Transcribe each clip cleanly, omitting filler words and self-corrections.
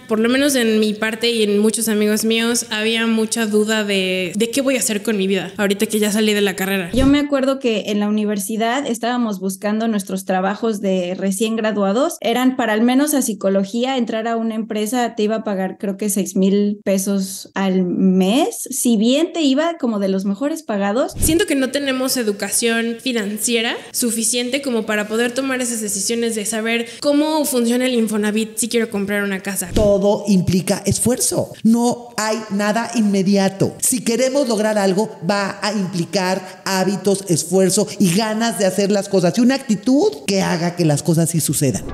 por lo menos en mi parte y en muchos amigos míos, había mucha duda de qué voy a hacer con mi vida ahorita que ya salí de la carrera. Yo me acuerdo que en la universidad estábamos buscando nuestros trabajos de recién graduados. Eran para al menos a psicología, entrar a una empresa te iba a pagar creo que 6,000 pesos al mes, si bien te iba como de los mejores pagados. Siento que no tenemos educación financiera suficiente como para poder tomar esas decisiones de saber cómo funciona el Infonavit si quiero comprar una casa. Todo implica esfuerzo. No hay nada inmediato. Si queremos lograr algo, va a implicar hábitos, esfuerzo y ganas de hacer las cosas y una actitud que haga que las cosas sí sucedan.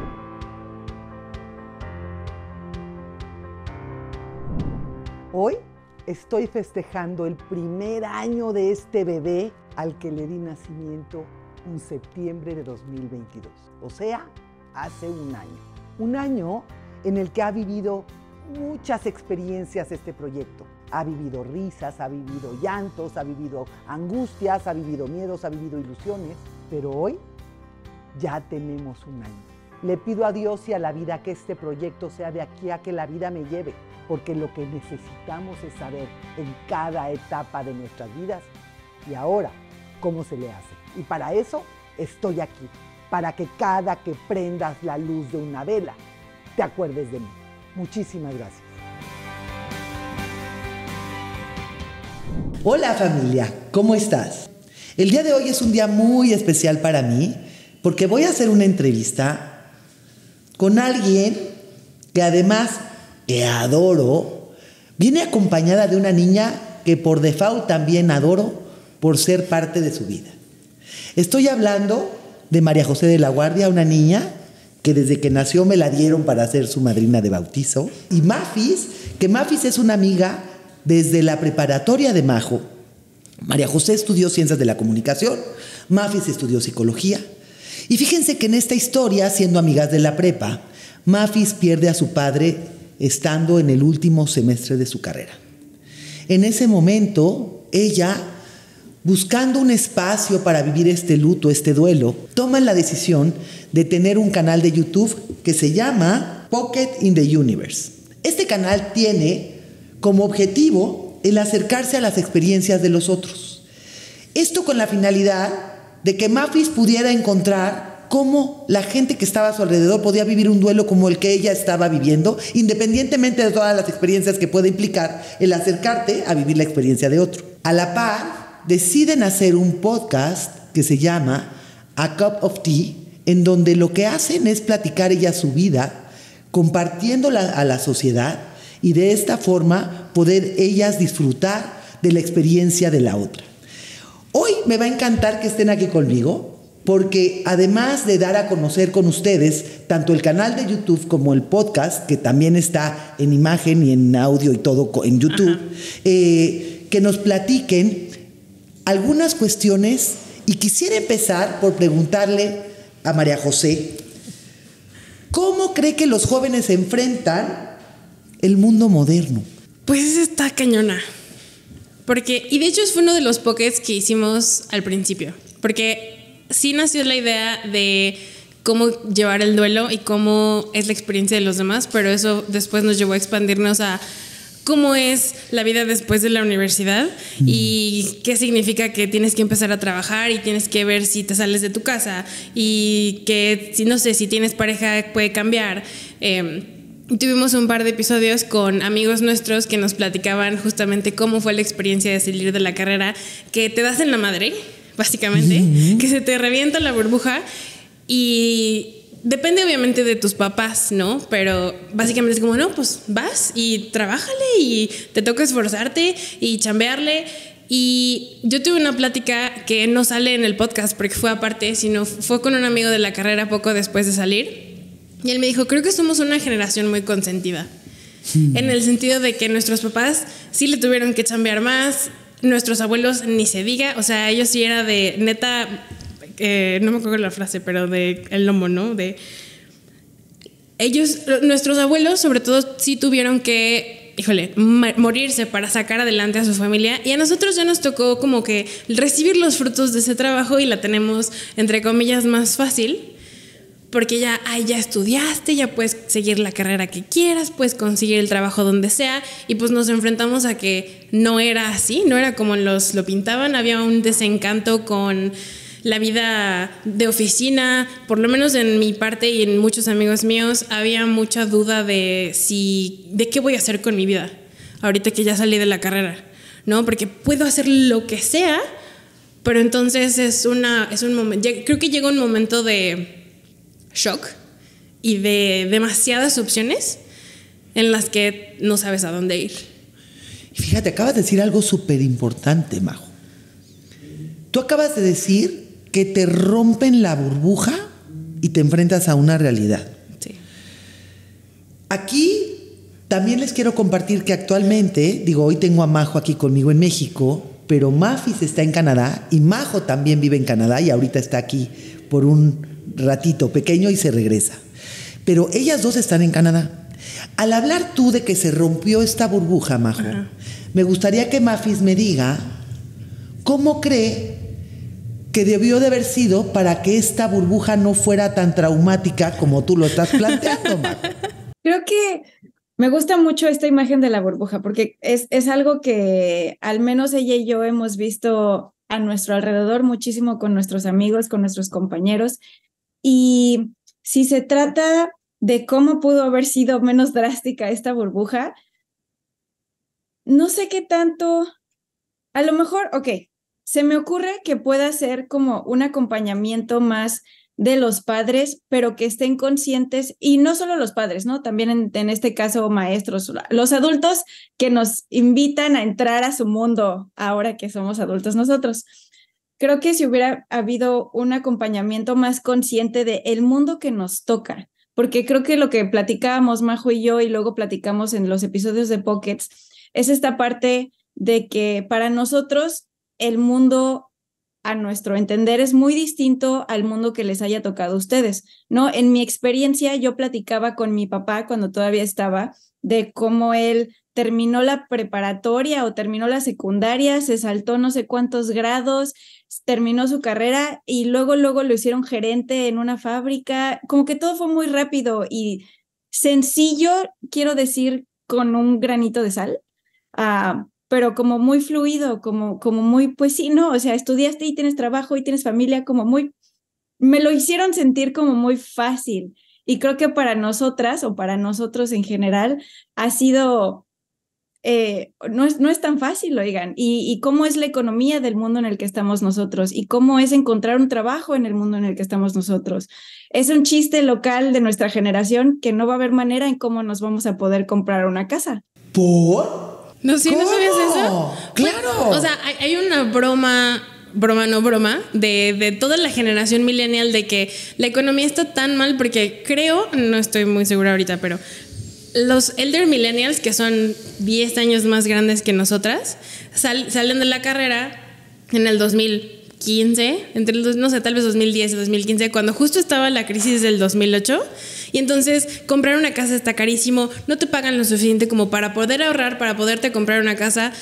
Hoy estoy festejando el primer año de este bebé al que le di nacimiento en septiembre de 2022. O sea, hace un año. Un año en el que ha vivido muchas experiencias este proyecto. Ha vivido risas, ha vivido llantos, ha vivido angustias, ha vivido miedos, ha vivido ilusiones. Pero hoy ya tenemos un año. Le pido a Dios y a la vida que este proyecto sea de aquí a que la vida me lleve, porque lo que necesitamos es saber en cada etapa de nuestras vidas y ahora cómo se le hace. Y para eso estoy aquí, para que cada que prendas la luz de una vela, te acuerdes de mí. Muchísimas gracias. Hola familia, ¿cómo estás? El día de hoy es un día muy especial para mí porque voy a hacer una entrevista con alguien que además que adoro, viene acompañada de una niña que por default también adoro por ser parte de su vida. Estoy hablando de María José de la Guardia, una niña que desde que nació me la dieron para ser su madrina de bautizo, y Mafis, que Mafis es una amiga desde la preparatoria de Majo. María José estudió Ciencias de la Comunicación, Mafis estudió Psicología. Y fíjense que en esta historia, siendo amigas de la prepa, Mafis pierde a su padre estando en el último semestre de su carrera. En ese momento, ella, buscando un espacio para vivir este luto, este duelo, toma la decisión de tener un canal de YouTube que se llama Pocket in the Universe. Este canal tiene como objetivo el acercarse a las experiencias de los otros. Esto con la finalidad de que Mafis pudiera encontrar cómo la gente que estaba a su alrededor podía vivir un duelo como el que ella estaba viviendo, independientemente de todas las experiencias que puede implicar el acercarte a vivir la experiencia de otro. A la par, deciden hacer un podcast que se llama A Cup of Tea, en donde lo que hacen es platicar ella su vida, compartiéndola a la sociedad y de esta forma poder ellas disfrutar de la experiencia de la otra. Hoy me va a encantar que estén aquí conmigo, porque además de dar a conocer con ustedes tanto el canal de YouTube como el podcast, que también está en imagen y en audio y todo en YouTube, que nos platiquen algunas cuestiones, y quisiera empezar por preguntarle a María José, ¿cómo cree que los jóvenes enfrentan el mundo moderno? Pues está cañona. Y de hecho fue uno de los pockets que hicimos al principio. Porque sí nació la idea de cómo llevar el duelo y cómo es la experiencia de los demás, pero eso después nos llevó a expandirnos a cómo es la vida después de la universidad y qué significa que tienes que empezar a trabajar y tienes que ver si te sales de tu casa y que, si no sé, si tienes pareja puede cambiar. Tuvimos un par de episodios con amigos nuestros que nos platicaban justamente cómo fue la experiencia de salir de la carrera, que te das en la madre, básicamente, que se te revienta la burbuja y depende obviamente de tus papás, ¿no? Pero básicamente es como, no, pues vas y trabájale y te toca esforzarte y chambearle. Y yo tuve una plática que no sale en el podcast porque fue aparte, sino fue con un amigo de la carrera poco después de salir. Y él me dijo, creo que somos una generación muy consentida. En el sentido de que nuestros papás sí le tuvieron que chambear más, nuestros abuelos ni se diga, o sea, ellos sí era de neta, no me acuerdo la frase, pero de el lomo, ¿no? De ellos, nuestros abuelos sobre todo sí tuvieron que, morirse para sacar adelante a su familia, y a nosotros ya nos tocó como que recibir los frutos de ese trabajo y la tenemos, entre comillas, más fácil. porque ya estudiaste, ya puedes seguir la carrera que quieras, puedes conseguir el trabajo donde sea, y pues nos enfrentamos a que no era así, no era como lo pintaban, había un desencanto con la vida de oficina, por lo menos en mi parte y en muchos amigos míos, había mucha duda de qué voy a hacer con mi vida, ahorita que ya salí de la carrera, ¿no? Porque puedo hacer lo que sea, pero entonces es un momento, creo que llega un momento de shock y de demasiadas opciones en las que no sabes a dónde ir. Y fíjate, acabas de decir algo súper importante, Majo. Tú acabas de decir que te rompen la burbuja y te enfrentas a una realidad. Sí. Aquí también les quiero compartir que actualmente, hoy tengo a Majo aquí conmigo en México, pero Mafis está en Canadá y Majo también vive en Canadá y ahorita está aquí por un ratito pequeño y se regresa. Pero ellas dos están en Canadá. Al hablar tú de que se rompió esta burbuja, Majo, ajá, me gustaría que Mafis me diga cómo cree que debió de haber sido para que esta burbuja no fuera tan traumática como tú lo estás planteando, Majo. Creo que me gusta mucho esta imagen de la burbuja porque es algo que al menos ella y yo hemos visto a nuestro alrededor muchísimo con nuestros amigos, con nuestros compañeros. Y si se trata de cómo pudo haber sido menos drástica esta burbuja, no sé qué tanto, a lo mejor, se me ocurre que pueda ser como un acompañamiento más de los padres, pero que estén conscientes, y no solo los padres, ¿no? También en este caso maestros, los adultos que nos invitan a entrar a su mundo ahora que somos adultos nosotros. Creo que si hubiera habido un acompañamiento más consciente del mundo que nos toca, porque creo que lo que platicábamos Majo y yo y luego platicamos en los episodios de Pockets es esta parte de que para nosotros el mundo, a nuestro entender, es muy distinto al mundo que les haya tocado a ustedes, ¿no? En mi experiencia, yo platicaba con mi papá cuando todavía estaba de cómo él terminó la preparatoria o terminó la secundaria, se saltó no sé cuántos grados, terminó su carrera y luego lo hicieron gerente en una fábrica, como que todo fue muy rápido y sencillo, quiero decir, con un granito de sal, pero como muy fluido, como muy, pues sí, no, o sea, estudiaste y tienes trabajo y tienes familia, como muy, me lo hicieron sentir como muy fácil y creo que para nosotras o para nosotros en general ha sido... no es tan fácil, oigan, y cómo es la economía del mundo en el que estamos nosotros y cómo es encontrar un trabajo en el mundo en el que estamos nosotros. Es un chiste local de nuestra generación que no va a haber manera en cómo nos vamos a poder comprar una casa. ¿Por? No, ¿sí? ¿No sabías eso? ¡Claro! O sea, hay una broma de toda la generación millennial de que la economía está tan mal porque creo, no estoy muy segura ahorita, pero los elder millennials, que son 10 años más grandes que nosotras, salen de la carrera en el 2015, no sé, tal vez 2010 y 2015, cuando justo estaba la crisis del 2008, y entonces comprar una casa está carísimo, no te pagan lo suficiente como para poder ahorrar, para poderte comprar una casa,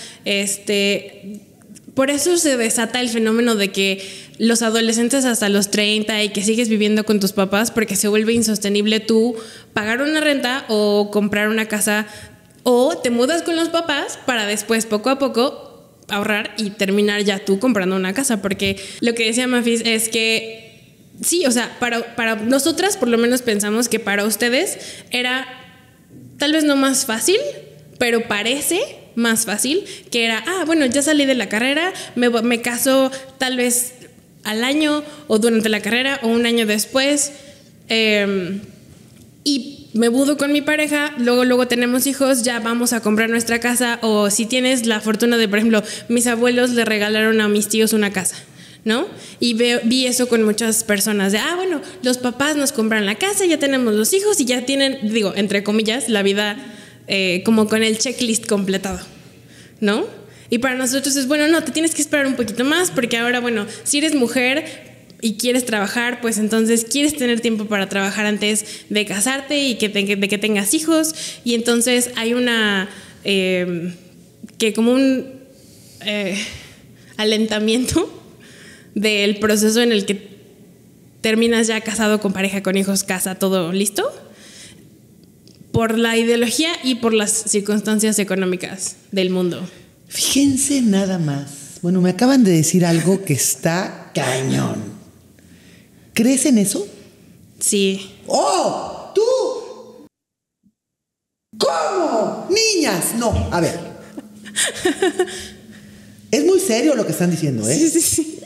por eso se desata el fenómeno de que los adolescentes hasta los 30 y que sigues viviendo con tus papás porque se vuelve insostenible tú pagar una renta o comprar una casa, o te mudas con los papás para después poco a poco ahorrar y terminar ya tú comprando una casa, porque lo que decía Mafis es que sí, o sea, para nosotras por lo menos pensamos que para ustedes era tal vez no más fácil, pero parece más fácil, que era, bueno, ya salí de la carrera, me caso tal vez al año o durante la carrera o un año después, y me mudo con mi pareja, luego tenemos hijos, ya vamos a comprar nuestra casa, o si tienes la fortuna de, por ejemplo, mis abuelos le regalaron a mis tíos una casa, ¿no? Y vi eso con muchas personas de, bueno, los papás nos compran la casa, ya tenemos los hijos y ya tienen, digo, entre comillas, la vida como con el checklist completado, ¿no? Y para nosotros es, bueno, no, te tienes que esperar un poquito más porque ahora, bueno, si eres mujer y quieres trabajar, pues entonces quieres tener tiempo para trabajar antes de casarte y de que tengas hijos, y entonces hay una que como un alentamiento del proceso en el que terminas ya casado, con pareja, con hijos, casa, todo listo, por la ideología y por las circunstancias económicas del mundo. Fíjense nada más. Bueno, me acaban de decir algo que está cañón. ¿Crees en eso? Sí. ¡Oh! ¡Tú! ¿Cómo? ¡Niñas! No, a ver. Es muy serio lo que están diciendo, ¿eh? Sí.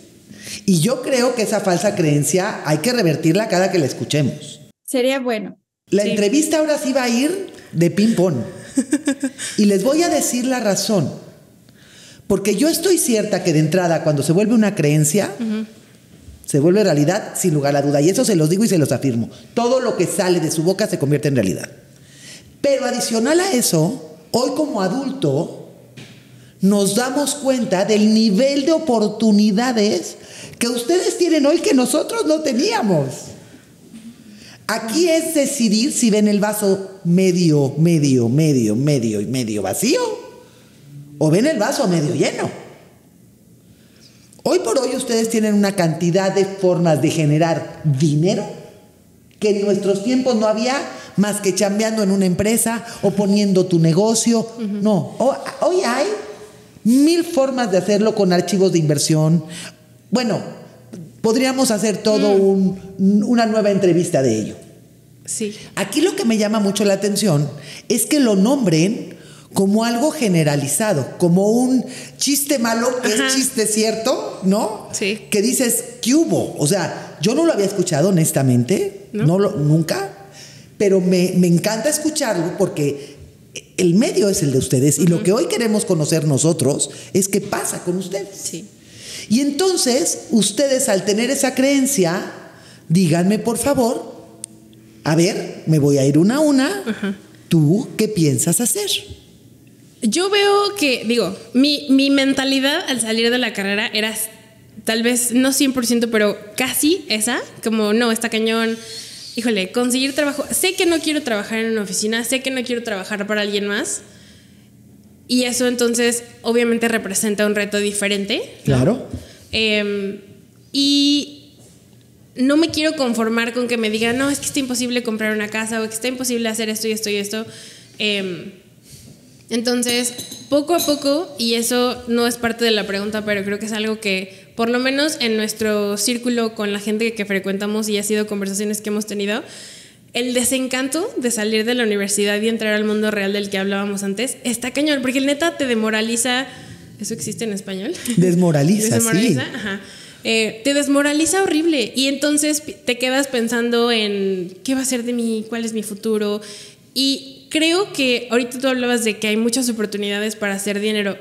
Y yo creo que esa falsa creencia hay que revertirla cada que la escuchemos. Sería bueno. La entrevista ahora sí va a ir de ping-pong. Y les voy a decir la razón. Porque yo estoy cierta que de entrada, cuando se vuelve una creencia, se vuelve realidad sin lugar a duda. Y eso se los digo y se los afirmo. Todo lo que sale de su boca se convierte en realidad. Pero adicional a eso, hoy como adulto, nos damos cuenta del nivel de oportunidades que ustedes tienen hoy que nosotros no teníamos. Aquí es decidir si ven el vaso medio vacío o ven el vaso medio lleno. Hoy por hoy ustedes tienen una cantidad de formas de generar dinero que en nuestros tiempos no había más que chambeando en una empresa o poniendo tu negocio. No, hoy hay 1000 formas de hacerlo con archivos de inversión. Bueno, podríamos hacer todo una nueva entrevista de ello. Sí. Aquí lo que me llama mucho la atención es que lo nombren como algo generalizado, como un chiste malo que es chiste cierto, ¿no? Sí. Que dices, ¿qué hubo? O sea, yo no lo había escuchado honestamente, nunca, pero me encanta escucharlo porque el medio es el de ustedes y lo que hoy queremos conocer nosotros es qué pasa con ustedes. Sí. Y entonces, ustedes al tener esa creencia, díganme por favor, a ver, me voy a ir una a una, ¿tú qué piensas hacer? Yo veo que, mi mentalidad al salir de la carrera era tal vez no 100%, pero casi esa, como no, está cañón. Híjole, conseguir trabajo. Sé que no quiero trabajar en una oficina, sé que no quiero trabajar para alguien más. Y eso entonces obviamente representa un reto diferente, ¿no? Claro. Y no me quiero conformar con que me digan, no, es que está imposible comprar una casa o que está imposible hacer esto y esto y esto. Entonces, poco a poco, y eso no es parte de la pregunta, pero creo que es algo que, por lo menos en nuestro círculo con la gente que frecuentamos y ha sido conversaciones que hemos tenido, el desencanto de salir de la universidad y entrar al mundo real del que hablábamos antes está cañón, porque el neta te demoraliza. ¿Eso existe en español? Desmoraliza, sí. Ajá. Te desmoraliza horrible y entonces te quedas pensando en qué va a ser de mí, cuál es mi futuro. Y creo que ahorita tú hablabas de que hay muchas oportunidades para hacer dinero.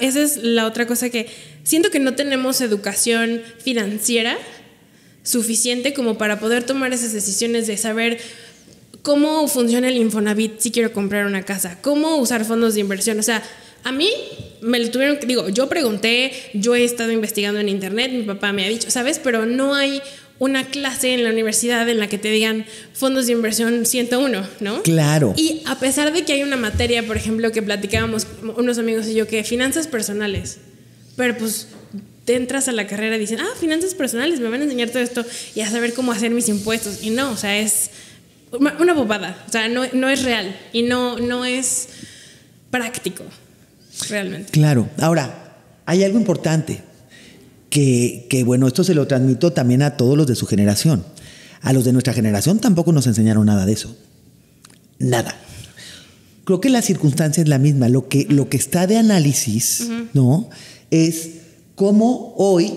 Esa es la otra cosa, que siento que no tenemos educación financiera suficiente como para poder tomar esas decisiones de saber cómo funciona el Infonavit si quiero comprar una casa, cómo usar fondos de inversión. O sea, a mí me lo tuvieron que, yo pregunté, yo he estado investigando en internet, mi papá me ha dicho, ¿sabes? Pero no hay una clase en la universidad en la que te digan fondos de inversión 101, ¿no? Claro. Y a pesar de que hay una materia, por ejemplo, que platicábamos unos amigos y yo, que finanzas personales, pero pues te entras a la carrera y dicen, finanzas personales, me van a enseñar todo esto y a saber cómo hacer mis impuestos. Y no, o sea, es una bobada, o sea, no es real y no es práctico, realmente. Claro. Ahora, hay algo importante que bueno, esto se lo transmito también a todos los de su generación. A los de nuestra generación tampoco nos enseñaron nada de eso. Nada. Creo que la circunstancia es la misma. Lo que está de análisis, ¿no? Es cómo hoy,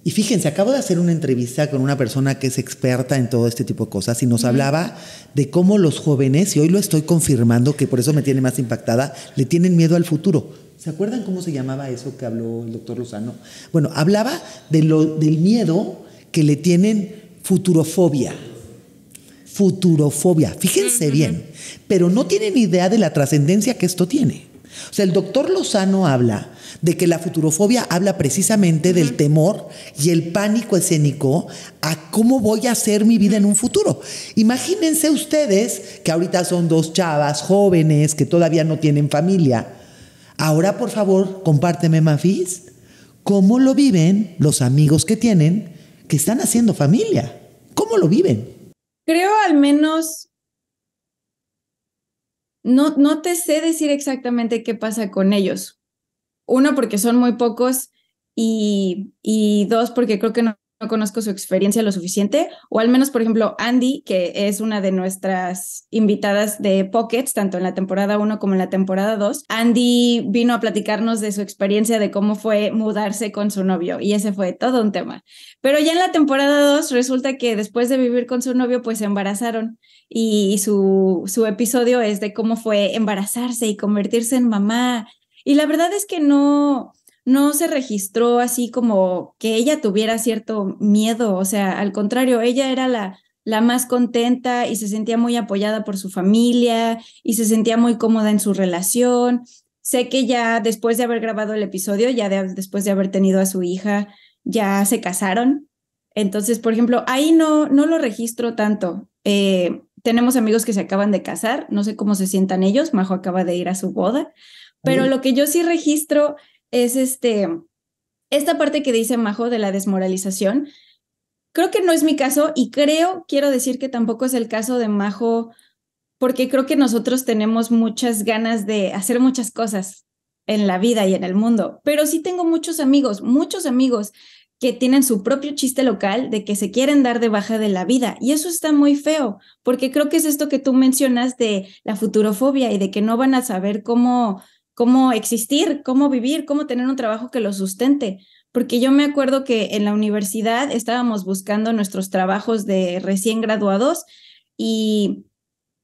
y fíjense, acabo de hacer una entrevista con una persona que es experta en todo este tipo de cosas y nos hablaba de cómo los jóvenes, y hoy lo estoy confirmando, que por eso me tiene más impactada, le tienen miedo al futuro. ¿Se acuerdan cómo se llamaba eso que habló el doctor Lozano? Bueno, hablaba del miedo que le tienen futurofobia. Futurofobia, fíjense bien, pero no tienen idea de la trascendencia que esto tiene. O sea, el doctor Lozano habla de que la futurofobia habla precisamente del temor y el pánico escénico a cómo voy a hacer mi vida en un futuro. Imagínense ustedes que ahorita son 2 chavas jóvenes que todavía no tienen familia. Ahora, por favor, compárteme, Mafis, cómo lo viven los amigos que tienen que están haciendo familia. ¿Cómo lo viven? Creo al menos, no te sé decir exactamente qué pasa con ellos. Uno, porque son muy pocos y dos, porque creo que no conozco su experiencia lo suficiente, o al menos, por ejemplo, Andy, que es una de nuestras invitadas de Pockets, tanto en la temporada 1 como en la temporada 2. Andy vino a platicarnos de su experiencia de cómo fue mudarse con su novio y ese fue todo un tema. Pero ya en la temporada 2 resulta que después de vivir con su novio, pues se embarazaron y su episodio es de cómo fue embarazarse y convertirse en mamá. Y la verdad es que no se registró así como que ella tuviera cierto miedo, o sea, al contrario, ella era la más contenta y se sentía muy apoyada por su familia y se sentía muy cómoda en su relación. Sé que ya después de haber grabado el episodio, después de haber tenido a su hija, ya se casaron. Entonces, por ejemplo, ahí no lo registro tanto. Tenemos amigos que se acaban de casar, no sé cómo se sientan ellos, Majo acaba de ir a su boda, pero lo que yo sí registro es esta parte que dice Majo de la desmoralización. Creo que no es mi caso y quiero decir que tampoco es el caso de Majo, porque creo que nosotros tenemos muchas ganas de hacer muchas cosas en la vida y en el mundo, pero sí tengo muchos amigos que tienen su propio chiste local de que se quieren dar de baja de la vida y eso está muy feo, porque creo que es esto que tú mencionas de la futurofobia y de que no van a saber cómo existir, cómo vivir, cómo tener un trabajo que lo sustente. Porque yo me acuerdo que en la universidad estábamos buscando nuestros trabajos de recién graduados y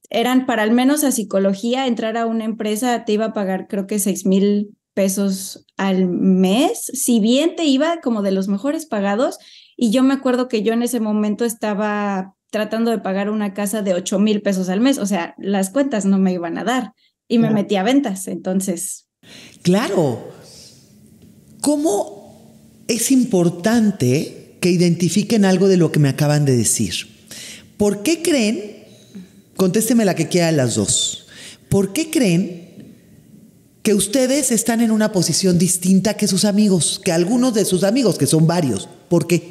eran para al menos a psicología, entrar a una empresa te iba a pagar creo que 6,000 pesos al mes, si bien te iba como de los mejores pagados. Y yo me acuerdo que yo en ese momento estaba tratando de pagar una casa de 8,000 pesos al mes, o sea, las cuentas no me iban a dar. Y me metí a ventas, entonces. Claro. ¿Cómo es importante que identifiquen algo de lo que me acaban de decir? ¿Por qué creen? Contésteme la que quiera las dos. ¿Por qué creen que ustedes están en una posición distinta que sus amigos, que algunos de sus amigos, que son varios? ¿Por qué?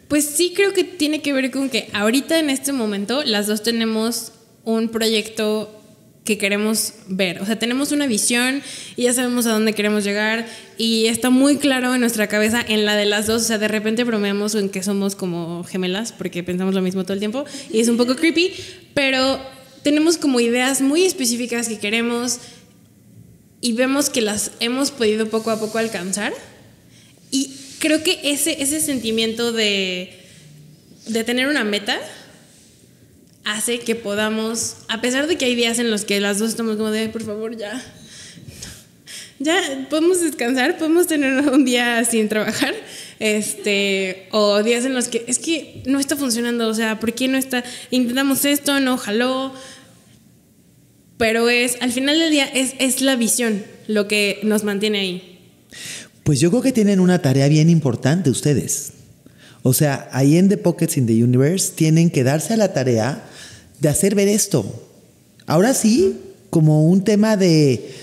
Pues sí, creo que tiene que ver con que ahorita en este momento las dos tenemos un proyecto que queremos ver, o sea, tenemos una visión y ya sabemos a dónde queremos llegar y está muy claro en nuestra cabeza, en la de las dos, o sea, de repente bromeamos en que somos como gemelas porque pensamos lo mismo todo el tiempo y es un poco creepy, pero tenemos como ideas muy específicas que queremos y vemos que las hemos podido poco a poco alcanzar y creo que ese sentimiento de tener una meta hace que podamos, a pesar de que hay días en los que las dos estamos como de, por favor, ya podemos descansar, podemos tener un día sin trabajar, o días en los que es que no está funcionando, o sea, ¿por qué no está? Intentamos esto, no jaló, pero al final del día es la visión lo que nos mantiene ahí. Pues yo creo que tienen una tarea bien importante ustedes. O sea, ahí en The Pockets in the Universe tienen que darse a la tarea de hacer ver esto. Ahora sí, como un tema de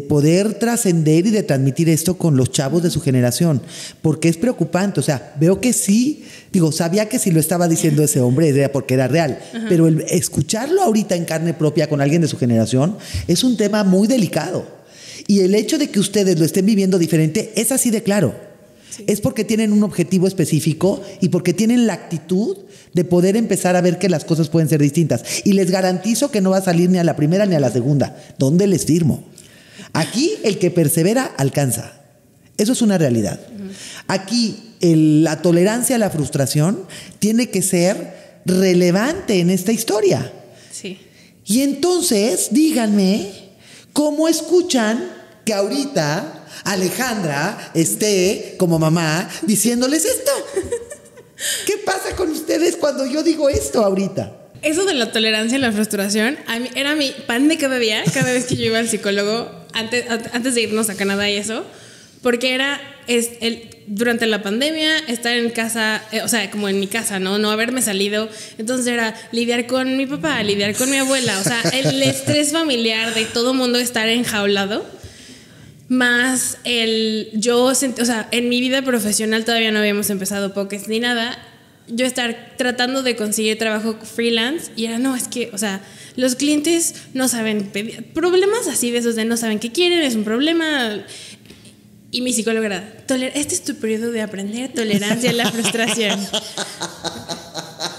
poder trascender y de transmitir esto con los chavos de su generación. Porque es preocupante. O sea, veo que sí, sabía que si lo estaba diciendo ese hombre era porque era real. Ajá. Pero el escucharlo ahorita en carne propia con alguien de su generación es un tema muy delicado. Y el hecho de que ustedes lo estén viviendo diferente es así de claro. Sí. Es porque tienen un objetivo específico y porque tienen la actitud de poder empezar a ver que las cosas pueden ser distintas. Y les garantizo que no va a salir ni a la primera ni a la segunda. ¿Dónde les firmo? Aquí el que persevera alcanza. Eso es una realidad. Aquí la tolerancia a la frustración tiene que ser relevante en esta historia. Sí. Y entonces, díganme, ¿cómo escuchan que ahorita Alejandra esté como mamá diciéndoles esto? ¿Qué pasa con ustedes cuando yo digo esto ahorita? Eso de la tolerancia a la frustración era mi pan de cada día, cada vez que yo iba al psicólogo, antes de irnos a Canadá y eso, porque durante la pandemia estar en casa, o sea, como en mi casa, no haberme salido, entonces era lidiar con mi papá, lidiar con mi abuela, o sea, el estrés familiar de todo mundo estar enjaulado más o sea, en mi vida profesional todavía no habíamos empezado Pockets ni nada, yo estar tratando de conseguir trabajo freelance y era, no, es que, o sea, los clientes no saben pedir, problemas así de esos de no saben qué quieren, es un problema. Y mi psicóloga era, este es tu periodo de aprender tolerancia a la frustración.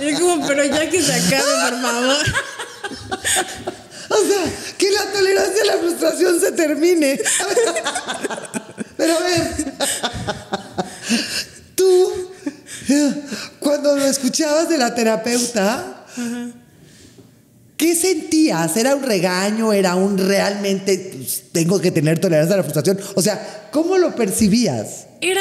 Y yo como, pero ya que se acabe, por favor. O sea, que la tolerancia a la frustración se termine. Pero a ver, tú, cuando lo escuchabas de la terapeuta, ¿qué sentías? ¿Era un regaño? ¿Era un realmente pues, tengo que tener tolerancia a la frustración? O sea, ¿cómo lo percibías? Era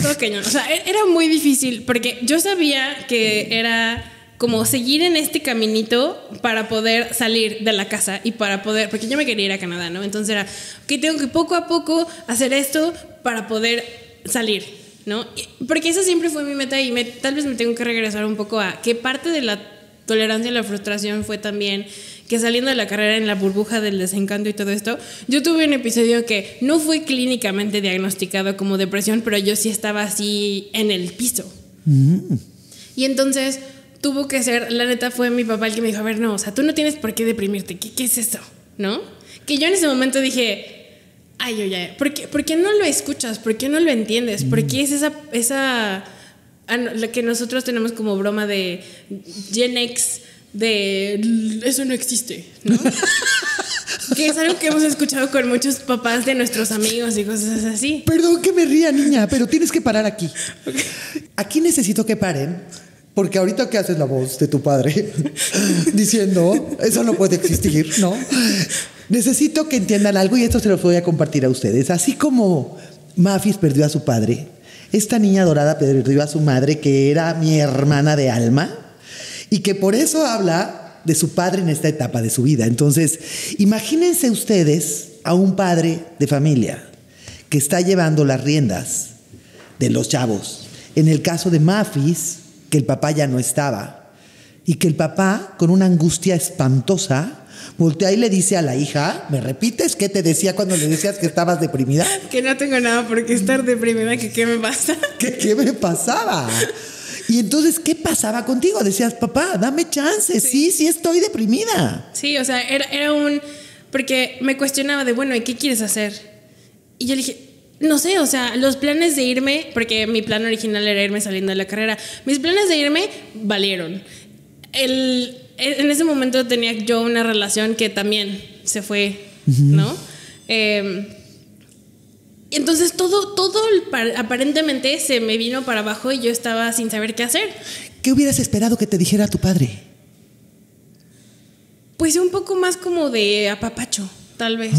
todo cañón. O sea, era muy difícil porque yo sabía que era como seguir en este caminito para poder salir de la casa y para poder, porque yo me quería ir a Canadá, ¿no? Entonces era, ok, tengo que poco a poco hacer esto para poder salir, ¿no? Porque esa siempre fue mi meta y tal vez me tengo que regresar un poco a que parte de la tolerancia a la frustración fue también que saliendo de la carrera en la burbuja del desencanto y todo esto, yo tuve un episodio que no fue clínicamente diagnosticado como depresión, pero yo sí estaba así en el piso. Y entonces tuvo que ser, la neta fue mi papá el que me dijo, a ver, no, o sea, tú no tienes por qué deprimirte, ¿qué es eso? ¿No? Que yo en ese momento dije, ay, oye, ¿por qué no lo escuchas? ¿Por qué no lo entiendes? ¿Por qué es esa la que nosotros tenemos como broma de Gen X, de eso no existe, ¿no? Que es algo que hemos escuchado con muchos papás de nuestros amigos y cosas así. Perdón que me ría, niña, pero tienes que parar aquí. Okay. Aquí necesito que paren, porque ahorita que haces la voz de tu padre diciendo, eso no puede existir, ¿no? Necesito que entiendan algo y esto se lo voy a compartir a ustedes. Así como Mafis perdió a su padre, esta niña dorada perdió a su madre, que era mi hermana de alma, y que por eso habla de su padre en esta etapa de su vida. Entonces, imagínense ustedes a un padre de familia que está llevando las riendas de los chavos. En el caso de Mafis, que el papá ya no estaba, y que el papá, con una angustia espantosa, voltea y le dice a la hija, ¿me repites qué te decía cuando le decías que estabas deprimida? Que no tengo nada por qué estar deprimida, que qué me pasa. ¿Qué me pasaba? Y entonces, ¿qué pasaba contigo? Decías, papá, dame chance, sí estoy deprimida. Sí, o sea, era porque me cuestionaba de, bueno, ¿y qué quieres hacer? Y yo le dije, no sé, o sea, los planes de irme, porque mi plan original era irme saliendo de la carrera, mis planes de irme valieron. En ese momento tenía yo una relación que también se fue, ¿no? Entonces todo aparentemente se me vino para abajo y yo estaba sin saber qué hacer. ¿Qué hubieras esperado que te dijera tu padre? Pues un poco más como de apapacho, tal vez.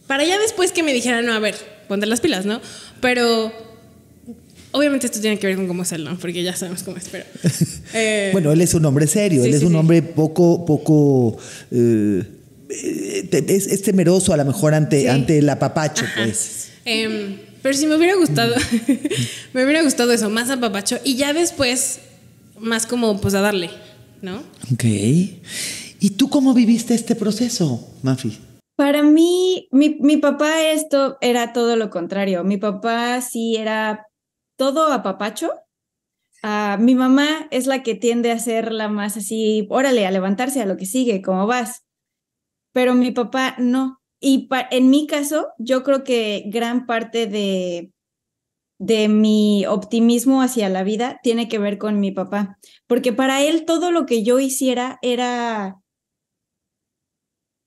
Para ya después que me dijera, no, a ver, ponte las pilas, ¿no? Pero obviamente esto tiene que ver con cómo es él, ¿no? Porque ya sabemos cómo es, pero... Bueno, él es un hombre serio, él es un hombre poco es temeroso a lo mejor ante el apapacho, pues. Pero sí me hubiera gustado, me hubiera gustado eso, más apapacho, y ya después, más como pues a darle, ¿no? Ok. ¿Y tú cómo viviste este proceso, Mafi? Para mí, mi papá esto era todo lo contrario. Mi papá sí era todo apapacho. Mi mamá es la que tiende a ser la más así, órale, a levantarse a lo que sigue, ¿cómo vas? Pero mi papá no. Y en mi caso, yo creo que gran parte de mi optimismo hacia la vida tiene que ver con mi papá. Porque para él todo lo que yo hiciera era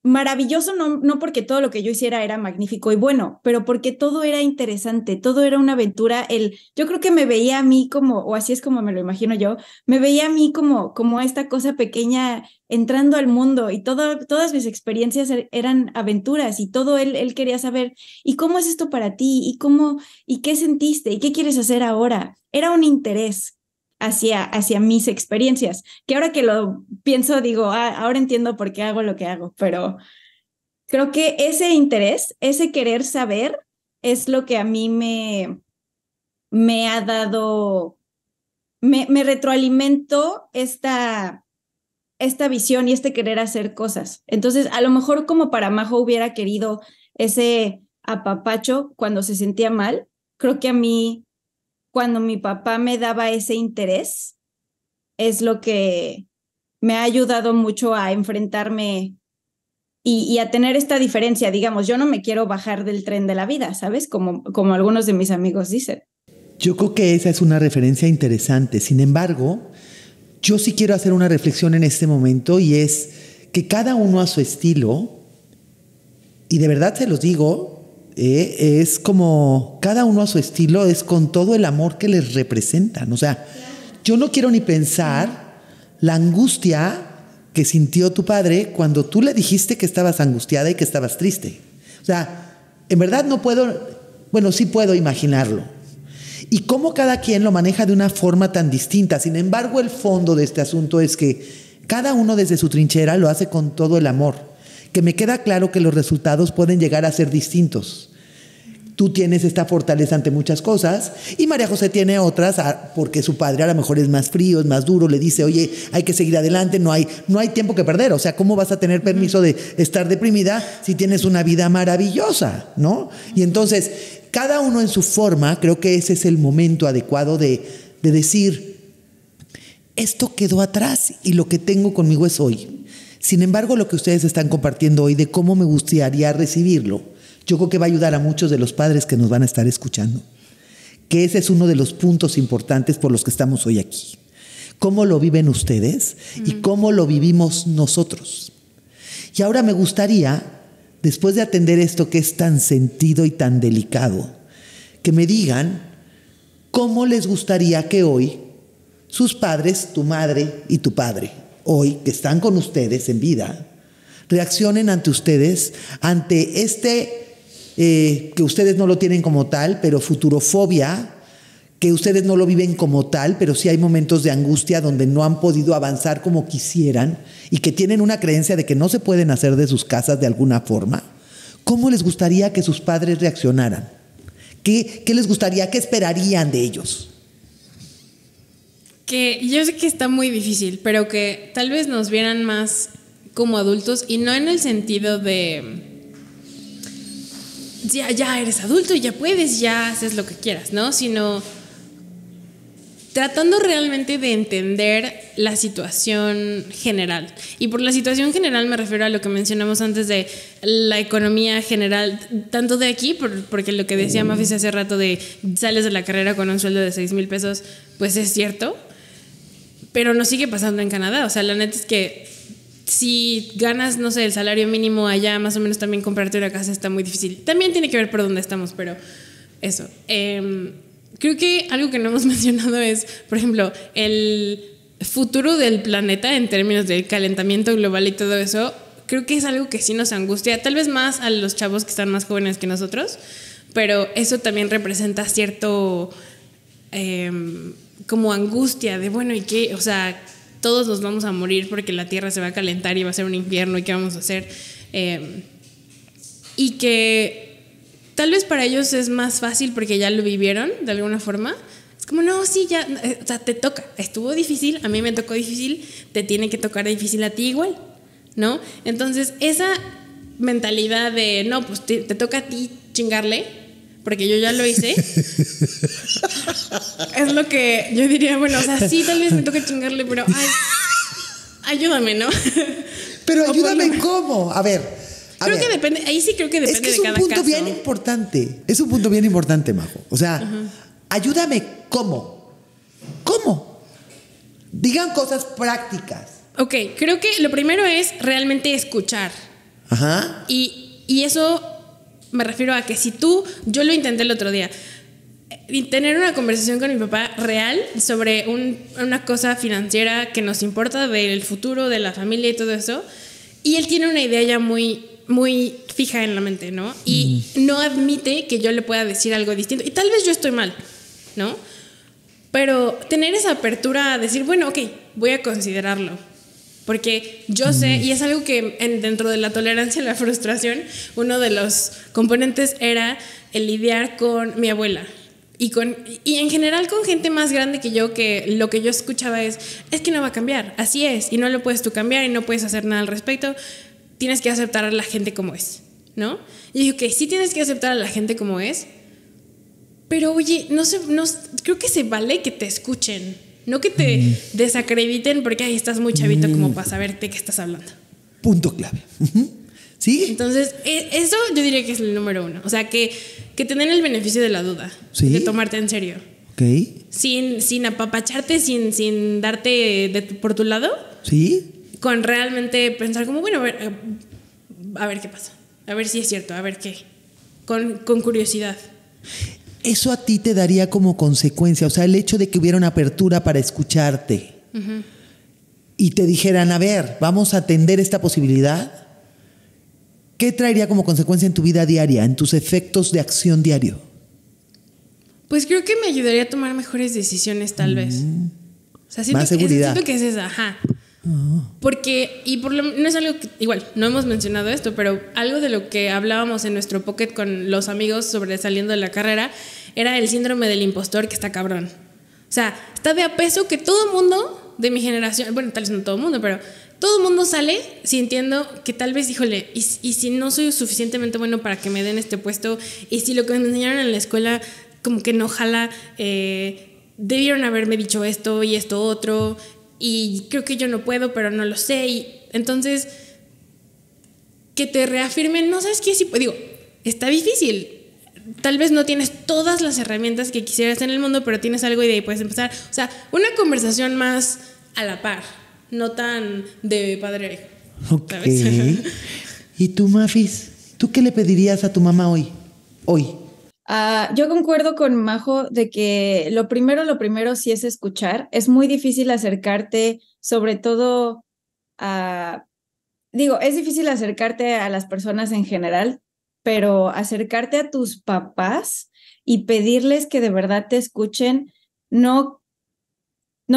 maravilloso, no porque todo lo que yo hiciera era magnífico y bueno, pero porque todo era interesante, todo era una aventura. Yo creo que me veía a mí como, o así es como me lo imagino yo, me veía a mí como esta cosa pequeña entrando al mundo y todas mis experiencias eran aventuras y todo él quería saber, ¿y cómo es esto para ti? ¿Y qué sentiste? ¿Y qué quieres hacer ahora? Era un interés hacia mis experiencias, que ahora que lo pienso digo, ahora entiendo por qué hago lo que hago, pero creo que ese interés, ese querer saber es lo que a mí me ha dado, me retroalimentó esta visión y este querer hacer cosas. Entonces, a lo mejor como para Majo hubiera querido ese apapacho cuando se sentía mal. Creo que a mí, cuando mi papá me daba ese interés, es lo que me ha ayudado mucho a enfrentarme y a tener esta diferencia. Digamos, yo no me quiero bajar del tren de la vida, ¿sabes? Como algunos de mis amigos dicen. Yo creo que esa es una referencia interesante. Sin embargo, yo sí quiero hacer una reflexión en este momento, y es que cada uno a su estilo, y de verdad se los digo, es como cada uno a su estilo, es con todo el amor que les representan. O sea, yo no quiero ni pensar la angustia que sintió tu padre cuando tú le dijiste que estabas angustiada y que estabas triste. O sea, en verdad no puedo, bueno, sí puedo imaginarlo. Y cómo cada quien lo maneja de una forma tan distinta. Sin embargo, el fondo de este asunto es que cada uno desde su trinchera lo hace con todo el amor. Que me queda claro que los resultados pueden llegar a ser distintos. Tú tienes esta fortaleza ante muchas cosas y María José tiene otras, porque su padre a lo mejor es más frío, es más duro, le dice, oye, hay que seguir adelante, no hay tiempo que perder. O sea, ¿cómo vas a tener permiso de estar deprimida si tienes una vida maravillosa, ¿no? Y entonces, cada uno en su forma, creo que ese es el momento adecuado de decir, esto quedó atrás y lo que tengo conmigo es hoy. Sin embargo, lo que ustedes están compartiendo hoy de cómo me gustaría recibirlo, yo creo que va a ayudar a muchos de los padres que nos van a estar escuchando. Que ese es uno de los puntos importantes por los que estamos hoy aquí. ¿Cómo lo viven ustedes y cómo lo vivimos nosotros? Y ahora me gustaría, después de atender esto que es tan sentido y tan delicado, que me digan cómo les gustaría que hoy sus padres, tu madre y tu padre, hoy que están con ustedes en vida, reaccionen ante ustedes, ante que ustedes no lo tienen como tal, pero futurofobia, que ustedes no lo viven como tal, pero sí hay momentos de angustia donde no han podido avanzar como quisieran y que tienen una creencia de que no se pueden hacer de sus casas de alguna forma. ¿Cómo les gustaría que sus padres reaccionaran? ¿Qué les gustaría? ¿Qué esperarían de ellos? Que yo sé que está muy difícil, pero que tal vez nos vieran más como adultos, y no en el sentido de ya eres adulto, ya puedes, ya haces lo que quieras, ¿no? Sino tratando realmente de entender la situación general. Y por la situación general me refiero a lo que mencionamos antes de la economía general, tanto de aquí, porque lo que decía Mafis hace rato de sales de la carrera con un sueldo de 6,000 pesos, pues es cierto, pero nos sigue pasando en Canadá. O sea, la neta es que si ganas, no sé, el salario mínimo allá, más o menos también comprarte una casa está muy difícil. También tiene que ver por dónde estamos, pero eso. Creo que algo que no hemos mencionado es, por ejemplo, el futuro del planeta en términos del calentamiento global y todo eso. Creo que es algo que sí nos angustia, tal vez más a los chavos que están más jóvenes que nosotros, pero eso también representa cierto como angustia de, bueno, ¿y qué? O sea, todos nos vamos a morir porque la Tierra se va a calentar y va a ser un infierno, ¿y qué vamos a hacer? Y que tal vez para ellos es más fácil porque ya lo vivieron de alguna forma. Es como, no, sí, ya, o sea, te toca. Estuvo difícil, a mí me tocó difícil, te tiene que tocar difícil a ti igual, ¿no? Entonces, esa mentalidad de, no, pues te toca a ti chingarle, porque yo ya lo hice, es lo que yo diría, bueno, o sea, sí, tal vez me toca chingarle, pero ayúdame, ¿no? Pero ayúdame, ¿cómo? A ver. Creo que depende, ahí sí creo que depende de cada caso. Es un punto bien importante, es un punto bien importante, Majo. O sea, ayúdame, ¿cómo? ¿Cómo? Digan cosas prácticas. Ok, creo que lo primero es realmente escuchar. Ajá. Y eso me refiero a que si yo lo intenté el otro día, tener una conversación con mi papá real sobre una cosa financiera que nos importa del futuro, de la familia y todo eso, y él tiene una idea ya muy, muy fija en la mente, ¿no? Y no admite que yo le pueda decir algo distinto, y tal vez yo estoy mal, ¿no? Pero tener esa apertura a decir, bueno, ok, voy a considerarlo. Porque yo sé, y es algo que dentro de la tolerancia a la frustración, uno de los componentes era el lidiar con mi abuela. Y en general con gente más grande que yo, que lo que yo escuchaba es que no va a cambiar, así es, y no lo puedes tú cambiar y no puedes hacer nada al respecto, tienes que aceptar a la gente como es. ¿no? Y dije, ok, sí tienes que aceptar a la gente como es, pero oye, creo que se vale que te escuchen, no que te desacrediten porque ahí estás muy chavito como para saber de qué estás hablando. Punto clave. ¿Sí? Entonces, eso yo diría que es el número 1. O sea, que te den el beneficio de la duda, ¿sí? De tomarte en serio. Ok. Sin apapacharte, sin darte por tu lado. ¿Sí? Con realmente pensar como, bueno, a ver qué pasa. A ver si es cierto, a ver qué. Con curiosidad. Eso a ti te daría como consecuencia, o sea, el hecho de que hubiera una apertura para escucharte y te dijeran, a ver, vamos a atender esta posibilidad. ¿Qué traería como consecuencia en tu vida diaria, en tus efectos de acción diario? Pues creo que me ayudaría a tomar mejores decisiones, tal vez. O sea, más seguridad. Siento que es esa, ajá. Porque, no es algo que, igual, no hemos mencionado esto, pero algo de lo que hablábamos en nuestro pocket con los amigos sobre saliendo de la carrera era el síndrome del impostor, que está cabrón. O sea, está de a peso que todo mundo de mi generación, bueno, tal vez no todo el mundo, pero todo el mundo sale sintiendo que tal vez, híjole, y si no soy suficientemente bueno para que me den este puesto, y si lo que me enseñaron en la escuela como que no jala, debieron haberme dicho esto y esto otro, y creo que yo no puedo, pero no lo sé. Y entonces, que te reafirmen, no sabes qué, sí, digo, está difícil. Tal vez no tienes todas las herramientas que quisieras en el mundo, pero tienes algo y de ahí puedes empezar. O sea, una conversación más a la par, no tan de padre a hijo. Ok. ¿Y tú, Mafis? ¿Tú qué le pedirías a tu mamá hoy? Yo concuerdo con Majo de que lo primero sí es escuchar. Es muy difícil acercarte, sobre todo es difícil acercarte a las personas en general, pero acercarte a tus papás y pedirles que de verdad te escuchen, no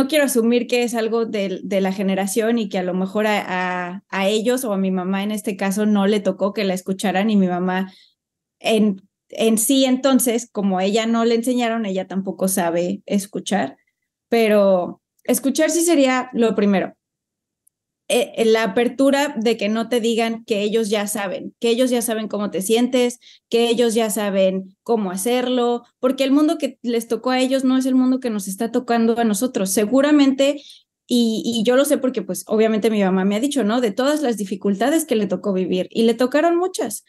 quiero asumir que es algo de la generación y que a lo mejor a ellos o a mi mamá en este caso no le tocó que la escucharan, y mi mamá en sí, entonces, como ella no le enseñaron, ella tampoco sabe escuchar, pero escuchar sí sería lo primero. La apertura de que no te digan que ellos ya saben cómo te sientes, que ellos ya saben cómo hacerlo, porque el mundo que les tocó a ellos no es el mundo que nos está tocando a nosotros. Seguramente, y yo lo sé porque pues obviamente mi mamá me ha dicho, ¿no? De todas las dificultades que le tocó vivir, y le tocaron muchas.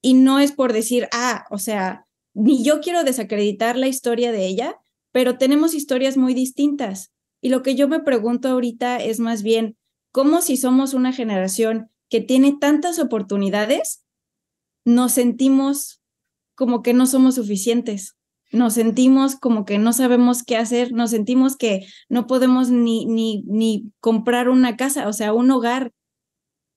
Y no es por decir, o sea, ni yo quiero desacreditar la historia de ella, pero tenemos historias muy distintas. Y lo que yo me pregunto ahorita es más bien, ¿cómo si somos una generación que tiene tantas oportunidades, nos sentimos como que no somos suficientes? Nos sentimos como que no sabemos qué hacer, nos sentimos que no podemos ni comprar una casa, o sea, un hogar.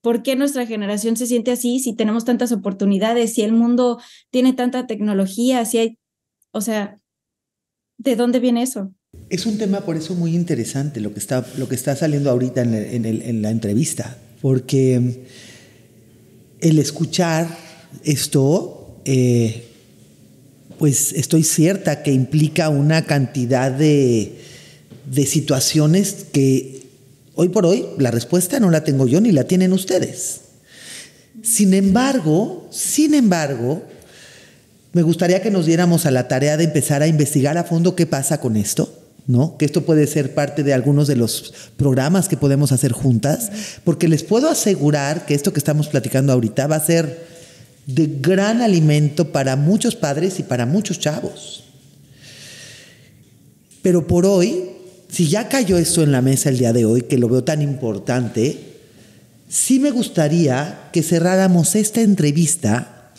¿Por qué nuestra generación se siente así si tenemos tantas oportunidades, si el mundo tiene tanta tecnología, si hay, o sea, ¿de dónde viene eso? Es un tema por eso muy interesante lo que está saliendo ahorita en la entrevista, porque el escuchar esto, pues estoy cierta que implica una cantidad de situaciones que hoy por hoy la respuesta no la tengo yo ni la tienen ustedes. Sin embargo, me gustaría que nos diéramos a la tarea de empezar a investigar a fondo qué pasa con esto, ¿no? Que esto puede ser parte de algunos de los programas que podemos hacer juntas, porque les puedo asegurar que esto que estamos platicando ahorita va a ser de gran alimento para muchos padres y para muchos chavos. Pero por hoy, si ya cayó esto en la mesa el día de hoy, que lo veo tan importante, sí me gustaría que cerráramos esta entrevista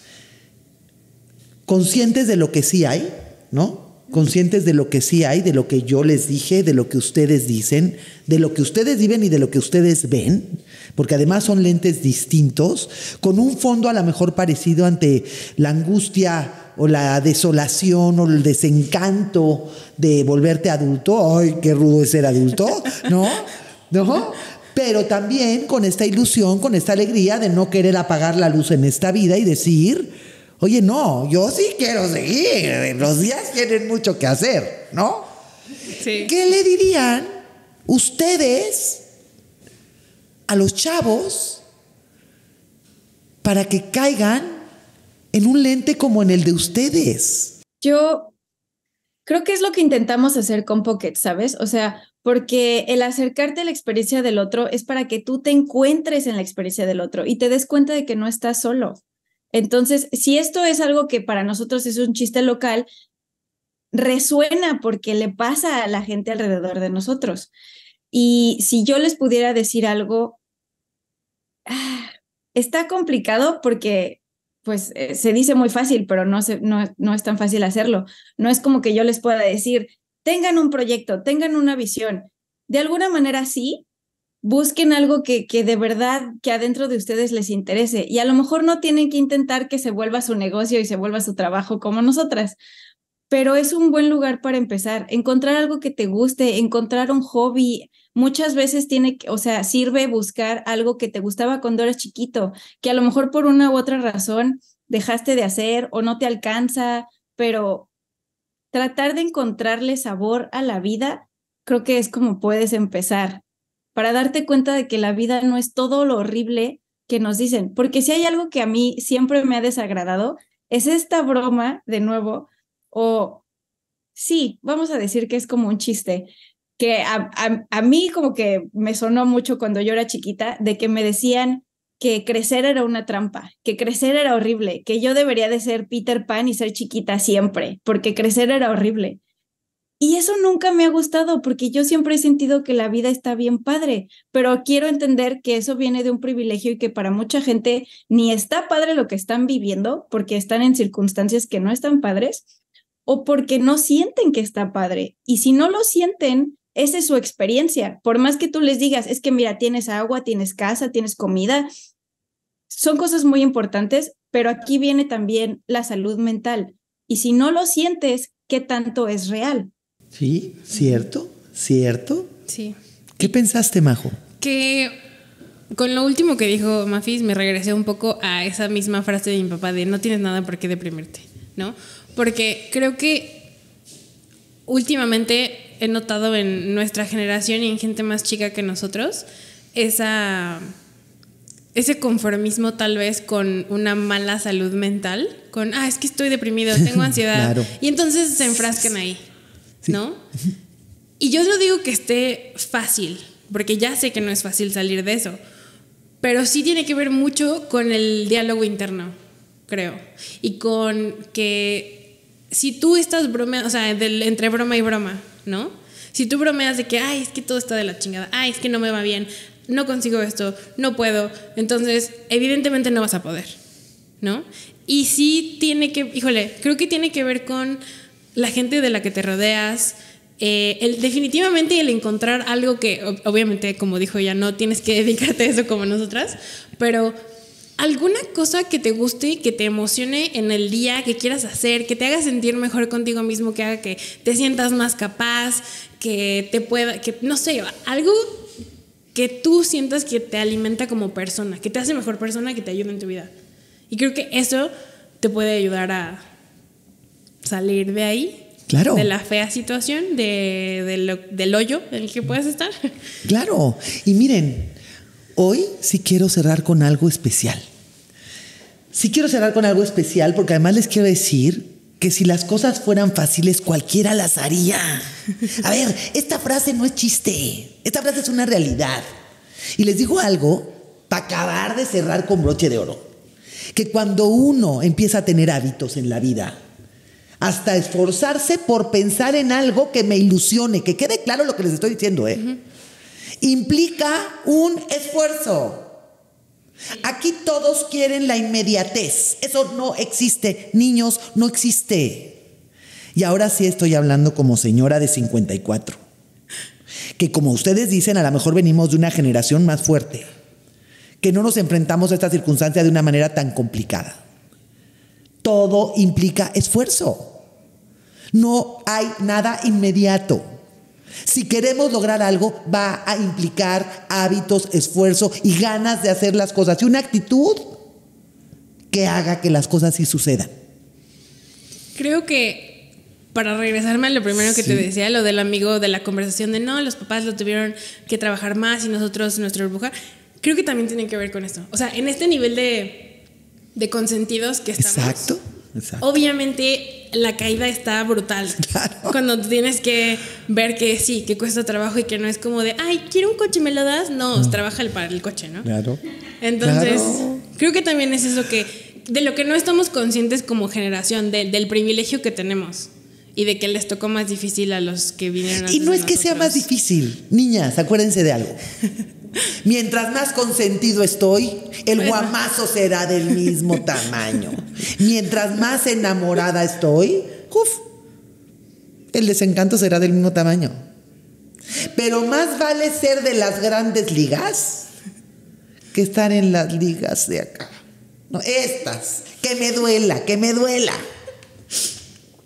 conscientes de lo que sí hay, ¿no? Conscientes de lo que sí hay, de lo que yo les dije, de lo que ustedes dicen, de lo que ustedes viven y de lo que ustedes ven, porque además son lentes distintos, con un fondo a lo mejor parecido ante la angustia o la desolación o el desencanto de volverte adulto. ¡Ay, qué rudo es ser adulto! ¿No? Pero también con esta ilusión, con esta alegría de no querer apagar la luz en esta vida y decir, oye, no, yo sí quiero seguir, los días tienen mucho que hacer, ¿no? Sí. ¿Qué le dirían ustedes a los chavos para que caigan en un lente como en el de ustedes. Yo creo que es lo que intentamos hacer con Pocket, ¿sabes? O sea, porque el acercarte a la experiencia del otro es para que tú te encuentres en la experiencia del otro y te des cuenta de que no estás solo. Entonces, si esto es algo que para nosotros es un chiste local, resuena porque le pasa a la gente alrededor de nosotros. Y si yo les pudiera decir algo, está complicado porque pues se dice muy fácil, pero no es tan fácil hacerlo. No es como que yo les pueda decir, tengan un proyecto, tengan una visión. De alguna manera sí, busquen algo que de verdad, que adentro de ustedes les interese. Y a lo mejor no tienen que intentar que se vuelva su negocio y se vuelva su trabajo como nosotras, pero es un buen lugar para empezar. Encontrar algo que te guste, encontrar un hobby. Muchas veces sirve buscar algo que te gustaba cuando eras chiquito, que a lo mejor por una u otra razón dejaste de hacer o no te alcanza, pero tratar de encontrarle sabor a la vida, creo que es como puedes empezar, para darte cuenta de que la vida no es todo lo horrible que nos dicen, porque si hay algo que a mí siempre me ha desagradado, es esta broma, de nuevo, o sí, vamos a decir que es como un chiste, que a mí como que me sonó mucho cuando yo era chiquita, de que me decían que crecer era una trampa, que crecer era horrible, que yo debería de ser Peter Pan y ser chiquita siempre, porque crecer era horrible. Y eso nunca me ha gustado, porque yo siempre he sentido que la vida está bien padre, pero quiero entender que eso viene de un privilegio y que para mucha gente ni está padre lo que están viviendo, porque están en circunstancias que no están padres, o porque no sienten que está padre. Y si no lo sienten, esa es su experiencia. Por más que tú les digas, es que mira, tienes agua, tienes casa, tienes comida, son cosas muy importantes, pero aquí viene también la salud mental. Y si no lo sientes, ¿qué tanto es real? Sí, cierto. Sí. ¿Qué pensaste, Majo? Que con lo último que dijo Mafis me regresé un poco a esa misma frase de mi papá de no tienes nada por qué deprimirte, ¿no? Porque creo que últimamente he notado en nuestra generación y en gente más chica que nosotros ese conformismo tal vez con una mala salud mental, con, es que estoy deprimido, tengo ansiedad. Claro. Y entonces se enfrascan ahí, sí. ¿No? Y yo no digo que esté fácil, porque ya sé que no es fácil salir de eso, pero sí tiene que ver mucho con el diálogo interno, creo. Y con que si tú estás bromeando, o sea, entre broma y broma, ¿no? Si tú bromeas de que, es que todo está de la chingada, es que no me va bien, no consigo esto, no puedo, entonces evidentemente no vas a poder, ¿no? Y sí creo que tiene que ver con la gente de la que te rodeas, definitivamente el encontrar algo que, obviamente, como dijo ella, no tienes que dedicarte a eso como nosotras, pero alguna cosa que te guste, que te emocione en el día, que quieras hacer, que te haga sentir mejor contigo mismo, que haga que te sientas más capaz, no sé, algo que tú sientas que te alimenta como persona, que te hace mejor persona, que te ayuda en tu vida. Y creo que eso te puede ayudar a salir de ahí. Claro. De la fea situación, del hoyo en el que puedes estar. Claro. Y miren, hoy sí quiero cerrar con algo especial. Sí quiero cerrar con algo especial porque además les quiero decir que si las cosas fueran fáciles, cualquiera las haría. A ver, esta frase no es chiste. Esta frase es una realidad. Y les digo algo para acabar de cerrar con broche de oro. Que cuando uno empieza a tener hábitos en la vida, hasta esforzarse por pensar en algo que me ilusione, que quede claro lo que les estoy diciendo, uh-huh. Implica un esfuerzo. Aquí todos quieren la inmediatez. Eso no existe, niños, no existe. Y ahora sí estoy hablando como señora de 54. Que como ustedes dicen, a lo mejor venimos de una generación más fuerte. Que no nos enfrentamos a esta circunstancia de una manera tan complicada. Todo implica esfuerzo. No hay nada inmediato. Si queremos lograr algo, va a implicar hábitos, esfuerzo y ganas de hacer las cosas. Y una actitud que haga que las cosas sí sucedan. Creo que, para regresarme a lo primero que te decía, lo del amigo de la conversación de no, los papás lo tuvieron que trabajar más y nosotros, nuestra burbuja, creo que también tiene que ver con esto. O sea, en este nivel de de consentidos que estamos. Exacto. Obviamente la caída está brutal. Claro. Cuando tienes que ver que sí, que cuesta trabajo y que no es como de, ay, quiero un coche, ¿me lo das? No, trabaja para el coche, ¿no? Claro. Entonces, Claro. creo que también es eso de lo que no estamos conscientes como generación, del privilegio que tenemos y de que les tocó más difícil a los que vinieron antes. Y no de es que sea nosotros. más difícil. Niñas, acuérdense de algo. Mientras más consentido estoy, el guamazo será del mismo tamaño. Mientras más enamorada estoy, el desencanto será del mismo tamaño. Pero más vale ser de las grandes ligas que estar en las ligas de acá. No, estas, que me duela.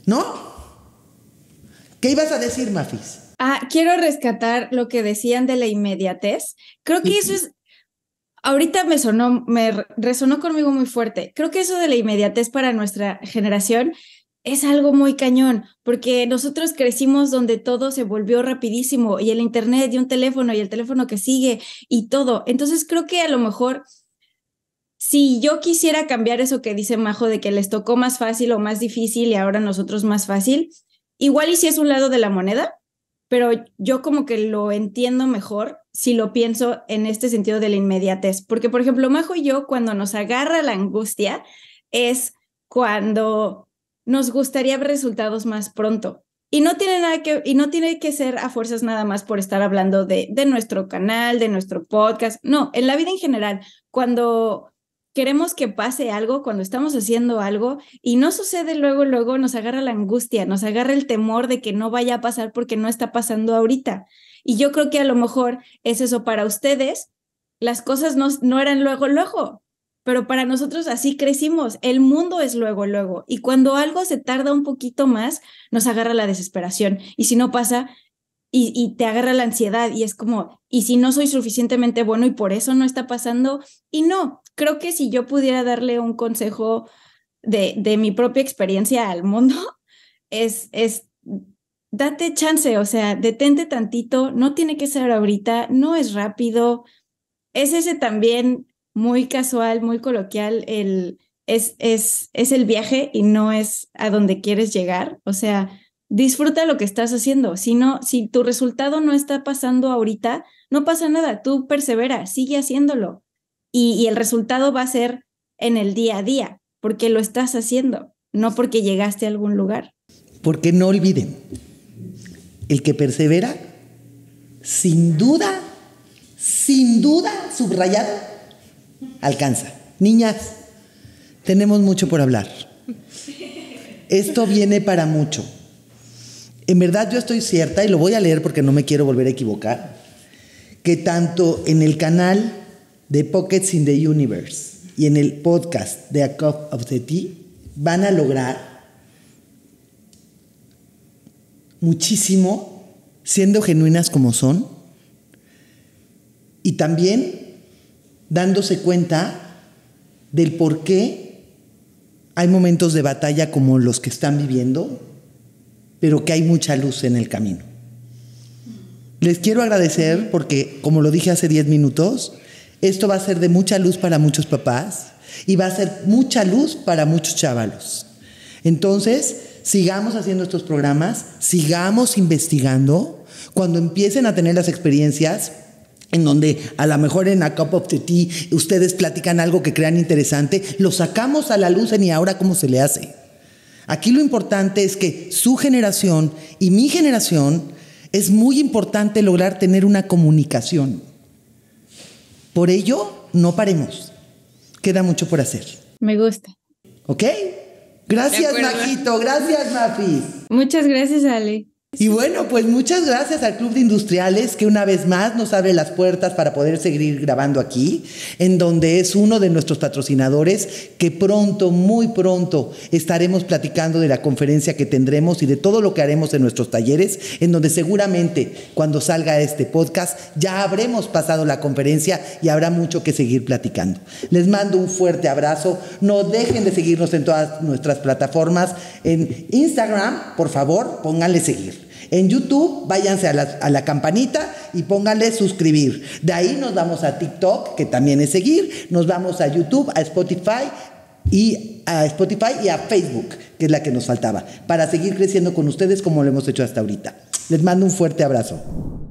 ¿No? ¿Qué ibas a decir, Mafis? Quiero rescatar lo que decían de la inmediatez. Creo que eso es, ahorita me resonó conmigo muy fuerte. Creo que eso de la inmediatez para nuestra generación es algo muy cañón, porque nosotros crecimos donde todo se volvió rapidísimo y el internet y un teléfono y el teléfono que sigue y todo. Entonces creo que a lo mejor si yo quisiera cambiar eso que dice Majo de que les tocó más fácil o más difícil y ahora nosotros más fácil, igual y si es un lado de la moneda, pero yo como que lo entiendo mejor si lo pienso en este sentido de la inmediatez. Porque, por ejemplo, Majo y yo, cuando nos agarra la angustia, es cuando nos gustaría ver resultados más pronto. Y no tiene que ser a fuerzas nada más por estar hablando de nuestro canal, de nuestro podcast. No, en la vida en general, cuando queremos que pase algo, cuando estamos haciendo algo y no sucede luego, nos agarra la angustia, nos agarra el temor de que no vaya a pasar porque no está pasando ahorita. Y yo creo que a lo mejor es eso para ustedes, las cosas no eran luego, pero para nosotros así crecimos, el mundo es luego. Y cuando algo se tarda un poquito más, nos agarra la desesperación. Y si no pasa, y te agarra la ansiedad y es como, ¿y si no soy suficientemente bueno y por eso no está pasando? Y no, creo que si yo pudiera darle un consejo de mi propia experiencia al mundo, es date chance, o sea, detente tantito, no tiene que ser ahorita, no es rápido, es ese también muy casual, muy coloquial, es el viaje y no es a donde quieres llegar, o sea, disfruta lo que estás haciendo. Si tu resultado no está pasando ahorita, no pasa nada. Tú persevera, sigue haciéndolo. Y el resultado va a ser en el día a día, porque lo estás haciendo, no porque llegaste a algún lugar. Porque no olviden, el que persevera, sin duda, subrayado, alcanza. Niñas, tenemos mucho por hablar. Esto viene para mucho. En verdad yo estoy cierta, y lo voy a leer porque no me quiero volver a equivocar, que tanto en el canal de Pockets in the Universe y en el podcast de A Cup of the Tea van a lograr muchísimo siendo genuinas como son y también dándose cuenta del por qué hay momentos de batalla como los que están viviendo, pero que hay mucha luz en el camino. Les quiero agradecer porque, como lo dije hace 10 minutos, esto va a ser de mucha luz para muchos papás y va a ser mucha luz para muchos chavalos. Entonces, sigamos haciendo estos programas, sigamos investigando. Cuando empiecen a tener las experiencias en donde a lo mejor en A Cup of the Tea ustedes platican algo que crean interesante, lo sacamos a la luz en y ahora cómo se le hace. Aquí lo importante es que su generación y mi generación es muy importante lograr tener una comunicación. Por ello, no paremos. Queda mucho por hacer. Me gusta. ¿Ok? Gracias, Majito. Gracias, Mafi. Muchas gracias, Ale. Y bueno, pues muchas gracias al Club de Industriales que una vez más nos abre las puertas para poder seguir grabando aquí, en donde es uno de nuestros patrocinadores que pronto, muy pronto, estaremos platicando de la conferencia que tendremos y de todo lo que haremos en nuestros talleres, en donde seguramente cuando salga este podcast ya habremos pasado la conferencia y habrá mucho que seguir platicando. Les mando un fuerte abrazo. No dejen de seguirnos en todas nuestras plataformas. En Instagram, por favor, pónganle seguir. En YouTube, váyanse a la campanita y pónganle suscribir. De ahí nos vamos a TikTok, que también es seguir. Nos vamos a YouTube, a Spotify, y a Spotify y a Facebook, que es la que nos faltaba, para seguir creciendo con ustedes como lo hemos hecho hasta ahorita. Les mando un fuerte abrazo.